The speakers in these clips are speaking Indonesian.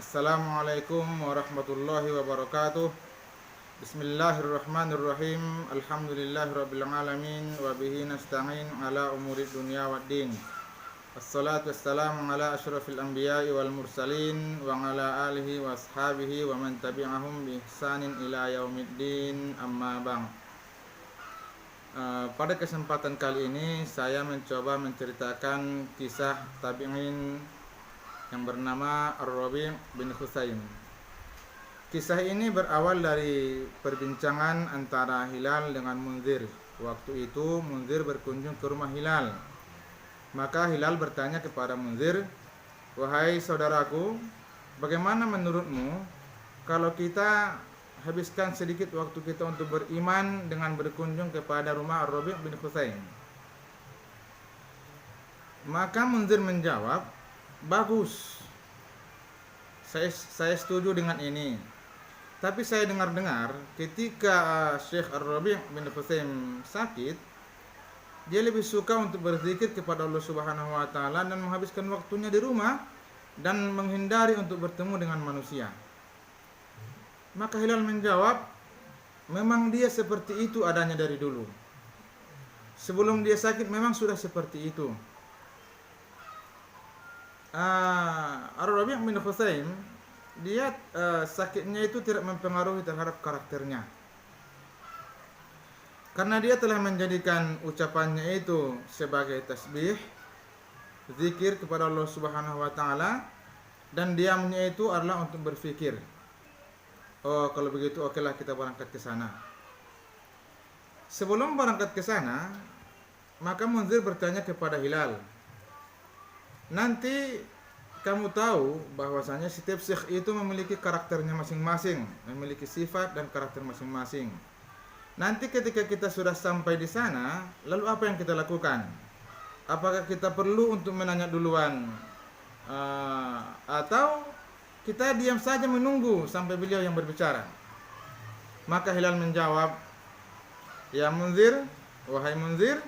Assalamualaikum warahmatullahi wabarakatuh. Bismillahirrahmanirrahim. Alhamdulillahirabbil alamin wa bihi nasta'in ala umuri dunya waddin. Assalatu wassalamu ala asyrafil anbiya'i wal mursalin wa ala alihi wa ashabihi wa man tabi'ahum bi ihsanin ila yaumiddin, amma ba'd. Pada kesempatan kali ini saya mencoba menceritakan kisah tabi'in yang bernama Ar-Rabi' bin Husayn. Kisah ini berawal dari perbincangan antara Hilal dengan Munzir. Waktu itu Munzir berkunjung ke rumah Hilal. Maka Hilal bertanya kepada Munzir, "Wahai saudaraku, bagaimana menurutmu kalau kita habiskan sedikit waktu kita untuk beriman dengan berkunjung kepada rumah Ar-Rabi' bin Husayn?" Maka Munzir menjawab, "Bagus, saya setuju dengan ini. Tapi saya dengar-dengar ketika Syekh Ar-Rabi' bin Husayn sakit, dia lebih suka untuk berzikir kepada Allah Subhanahu wa taala dan menghabiskan waktunya di rumah dan menghindari untuk bertemu dengan manusia." Maka Hilal menjawab, "Memang dia seperti itu adanya dari dulu. Sebelum dia sakit memang sudah seperti itu." Ar-Rabi' bin Husayn, dia sakitnya itu tidak mempengaruhi terhadap karakternya, karena dia telah menjadikan ucapannya itu sebagai tasbih, zikir kepada Allah Subhanahu wa taala, dan diamnya itu adalah untuk berfikir. Oh, kalau begitu okelah kita berangkat ke sana. Sebelum berangkat ke sana, maka Munzir bertanya kepada Hilal, "Nanti kamu tahu bahwasanya setiap syekh itu memiliki karakternya masing-masing, memiliki sifat dan karakter masing-masing. Nanti ketika kita sudah sampai di sana, lalu apa yang kita lakukan? Apakah kita perlu untuk menanya duluan, atau kita diam saja menunggu sampai beliau yang berbicara?" Maka Hilal menjawab, "Ya Munzir, wahai Munzir,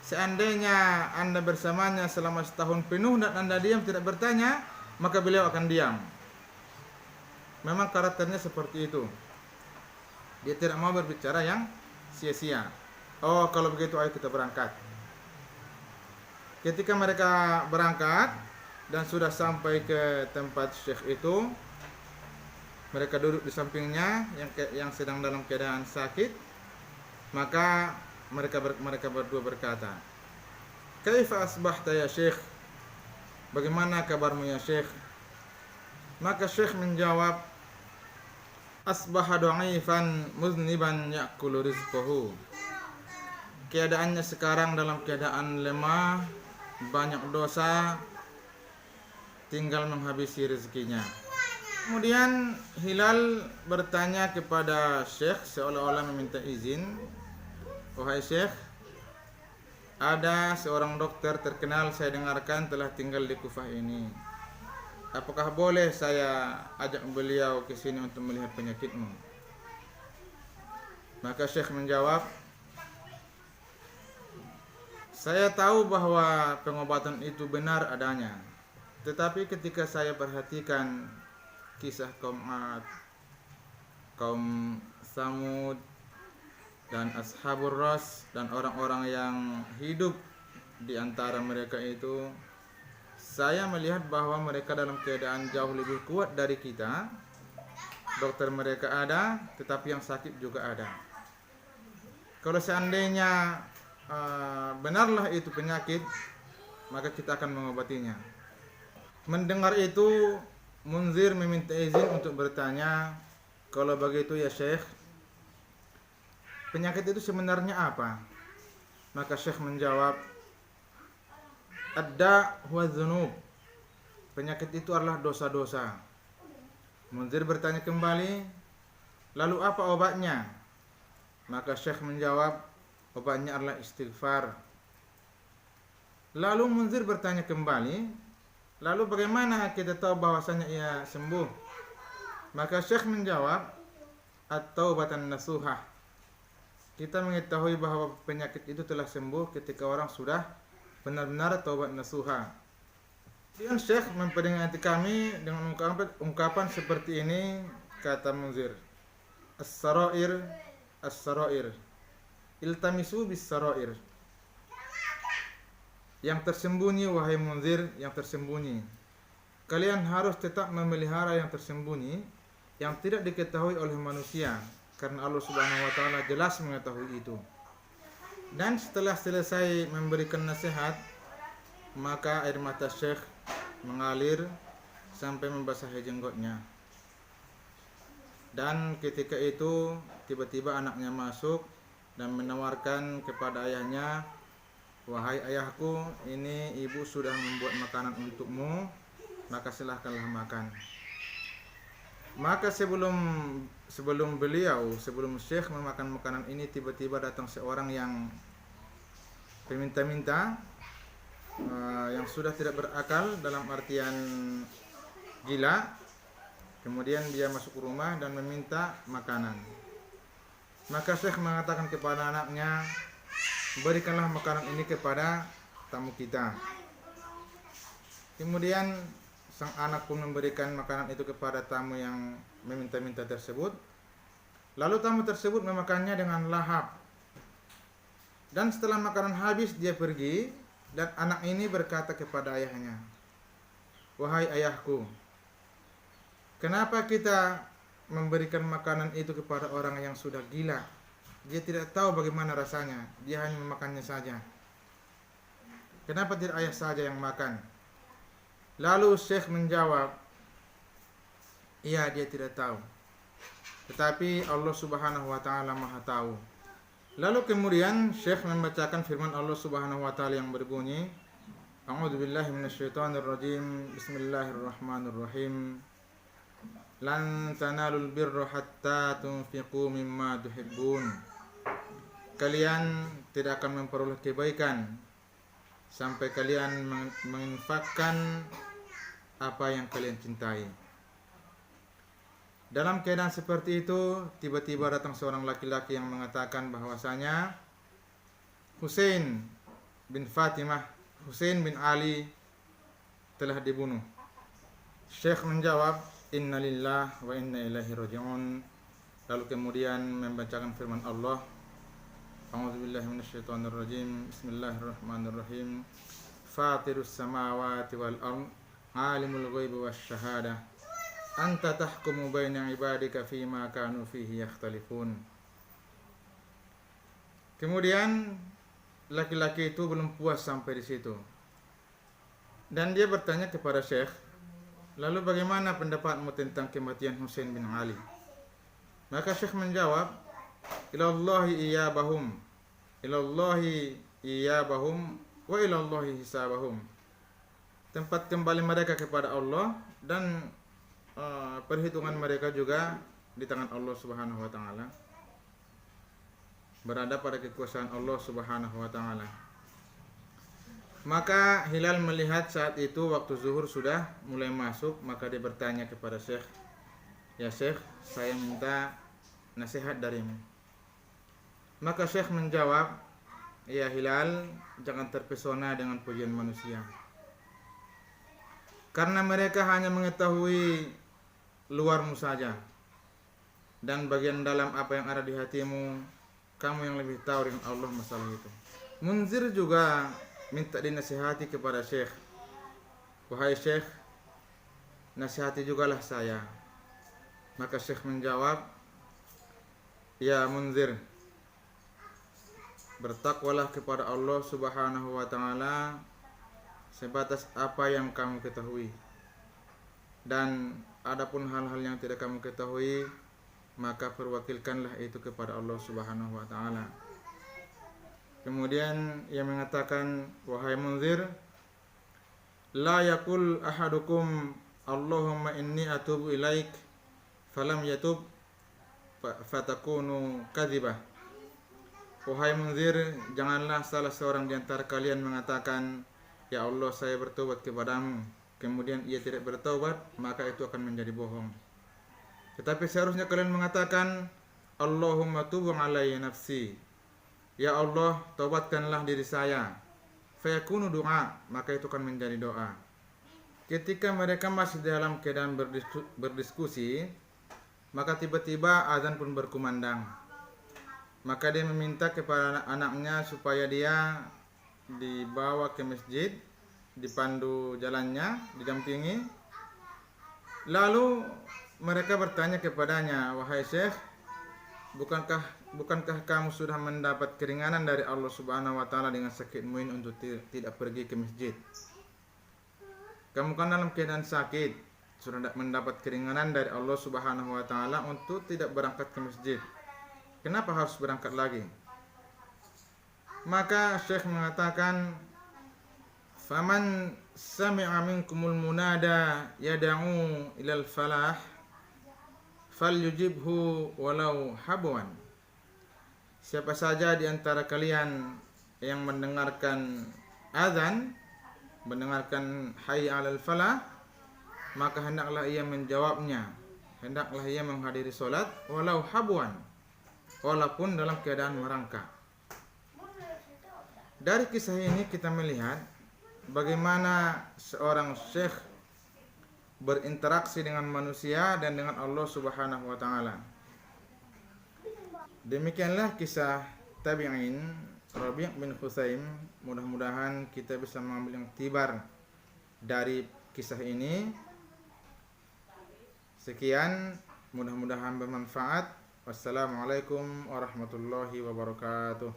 seandainya Anda bersamanya selama setahun penuh dan Anda diam tidak bertanya, maka beliau akan diam." Memang karakternya seperti itu. Dia tidak mau berbicara yang sia-sia. Oh, kalau begitu ayo kita berangkat. Ketika mereka berangkat dan sudah sampai ke tempat syekh itu, mereka duduk di sampingnya yang sedang dalam keadaan sakit. Maka mereka berdua berkata, "Kaifa asbahta ya Syekh? Bagaimana kabarmu ya Syekh?" Maka Syekh menjawab, "Asbaha dha'ifan muzniban ya'kulu rizqahu." Keadaannya sekarang dalam keadaan lemah, banyak dosa, tinggal menghabisi rezekinya. Kemudian Hilal bertanya kepada Syekh seolah-olah meminta izin, "Wahai Syekh, ada seorang dokter terkenal saya dengarkan telah tinggal di Kufah ini. Apakah boleh saya ajak beliau ke sini untuk melihat penyakitmu?" Maka Syekh menjawab, "Saya tahu bahwa pengobatan itu benar adanya. Tetapi ketika saya perhatikan kisah kaum Samud dan Ashabur Ras dan orang-orang yang hidup di antara mereka itu, saya melihat bahwa mereka dalam keadaan jauh lebih kuat dari kita. Dokter mereka ada, tetapi yang sakit juga ada. Kalau seandainya benarlah itu penyakit, maka kita akan mengobatinya." Mendengar itu, Munzir meminta izin untuk bertanya, "Kalau begitu ya Syekh, penyakit itu sebenarnya apa?" Maka Syekh menjawab, "Ad-da' huwa dzunub." Penyakit itu adalah dosa-dosa. Munzir bertanya kembali, "Lalu apa obatnya?" Maka Syekh menjawab, "Obatnya adalah istighfar." Lalu Munzir bertanya kembali, "Lalu bagaimana kita tahu bahwasanya ia sembuh?" Maka Syekh menjawab, "At-taubatan nasuhah." Kita mengetahui bahwa penyakit itu telah sembuh ketika orang sudah benar-benar taubat nasuha. Kemudian Syekh memperingati kami dengan ungkapan seperti ini, kata Munzir. As-sarair, as-sarair. Iltamisu bis-sarair. Yang tersembunyi, wahai Munzir, yang tersembunyi. Kalian harus tetap memelihara yang tersembunyi, yang tidak diketahui oleh manusia, karena Allah Subhanahu wa taala jelas mengetahui itu. Dan setelah selesai memberikan nasihat, maka air mata Syekh mengalir sampai membasahi jenggotnya. Dan ketika itu tiba-tiba anaknya masuk dan menawarkan kepada ayahnya, "Wahai ayahku, ini ibu sudah membuat makanan untukmu, maka silahkanlah makan." Maka sebelum Syekh memakan makanan ini, tiba-tiba datang seorang yang peminta-minta, yang sudah tidak berakal dalam artian gila. Kemudian dia masuk ke rumah dan meminta makanan. Maka Syekh mengatakan kepada anaknya, "Berikanlah makanan ini kepada tamu kita." Kemudian sang anak pun memberikan makanan itu kepada tamu yang meminta-minta tersebut. Lalu tamu tersebut memakannya dengan lahap. Dan setelah makanan habis, dia pergi, dan anak ini berkata kepada ayahnya, "Wahai ayahku, kenapa kita memberikan makanan itu kepada orang yang sudah gila? Dia tidak tahu bagaimana rasanya, dia hanya memakannya saja. Kenapa tidak ayah saja yang makan?" Lalu Syekh menjawab, "Iya, dia tidak tahu, tetapi Allah Subhanahu wa taala Maha tahu." Lalu kemudian Syekh membacakan firman Allah Subhanahu wa taala yang berbunyi, "A'udzubillahi minasyaitonirrajim. Bismillahirrahmanirrahim. Lan tanalul birra hatta tunfiqu mimma tuhibbun." Kalian tidak akan memperoleh kebaikan sampai kalian menginfakkan apa yang kalian cintai. Dalam keadaan seperti itu, tiba-tiba datang seorang laki-laki yang mengatakan bahwasanya Husain bin Fatimah, Husain bin Ali telah dibunuh. Syekh menjawab, "Inna lillah wa inna ilaihi raji'un." Lalu kemudian membacakan firman Allah, "A'udzubillahi minasyaitonirrajim. Bismillahirrahmanirrahim. Fatirus samawati wal ardh, alimul ghaibi wasyahadah. Anta tahkumu baina ibadika fima kanu fihi yakhtalifun." Kemudian laki-laki itu belum puas sampai di situ. Dan dia bertanya kepada Syekh, "Lalu bagaimana pendapatmu tentang kematian Husain bin Ali?" Maka Syekh menjawab, "Ilallahi iyabahum, ilallahi iyabahum, wa ilallahi hisabahum." Tempat kembali mereka kepada Allah, dan perhitungan mereka juga di tangan Allah Subhanahu wa taala. Berada pada kekuasaan Allah Subhanahu wa taala. Maka Hilal melihat saat itu waktu zuhur sudah mulai masuk, maka dia bertanya kepada Syekh, "Ya Syekh, saya minta nasihat darimu." Maka Syekh menjawab, "Ya Hilal, jangan terpesona dengan pujian manusia. Karena mereka hanya mengetahui luarmu saja, dan bagian dalam apa yang ada di hatimu, kamu yang lebih tahu dengan Allah masalah itu." Munzir juga minta dinasihati kepada Syekh, "Wahai Syekh, nasihati jugalah saya." Maka Syekh menjawab, "Ya Munzir, bertakwalah kepada Allah Subhanahu wa taala sebatas apa yang kamu ketahui, dan adapun hal-hal yang tidak kamu ketahui, maka perwakilkanlah itu kepada Allah Subhanahu wa taala." Kemudian ia mengatakan, "Wahai Munzir, la yakul ahadukum Allahumma inni atubu ilaik falam yatub fatakunu kadzibah." Wahai Munzir, janganlah salah seorang di antara kalian mengatakan, "Ya Allah, saya bertobat kepadamu," kemudian ia tidak bertobat, maka itu akan menjadi bohong. Tetapi seharusnya kalian mengatakan, "Allahumma tub alayya nafsi." Ya Allah, taubatkanlah diri saya. Fayakunu doa, maka itu akan menjadi doa. ketika mereka masih dalam keadaan berdiskusi, maka tiba-tiba azan pun berkumandang. Maka dia meminta kepada anaknya supaya dia dibawa ke masjid, dipandu jalannya, didampingi. Lalu mereka bertanya kepadanya, "Wahai Syekh, bukankah kamu sudah mendapat keringanan dari Allah Subhanahu wa taala dengan sakitmu ini untuk tidak pergi ke masjid? Kamu kan dalam keadaan sakit, sudah mendapat keringanan dari Allah Subhanahu wa taala untuk tidak berangkat ke masjid. Kenapa harus berangkat lagi?" Maka Syekh mengatakan, "Faman sami'a minkumul munada yad'u ilal falah falyujibhu walau habwan." Siapa saja di antara kalian yang mendengarkan azan, mendengarkan hayya 'alal falah, maka hendaklah ia menjawabnya, hendaklah ia menghadiri salat walau habwan, walaupun dalam keadaan merangkak. Dari kisah ini kita melihat bagaimana seorang syekh berinteraksi dengan manusia dan dengan Allah Subhanahu wa taala. Demikianlah kisah tabi'in Rabi' bin Khusaim. Mudah-mudahan kita bisa mengambil iktibar dari kisah ini. Sekian, mudah-mudahan bermanfaat. Wassalamualaikum warahmatullahi wabarakatuh.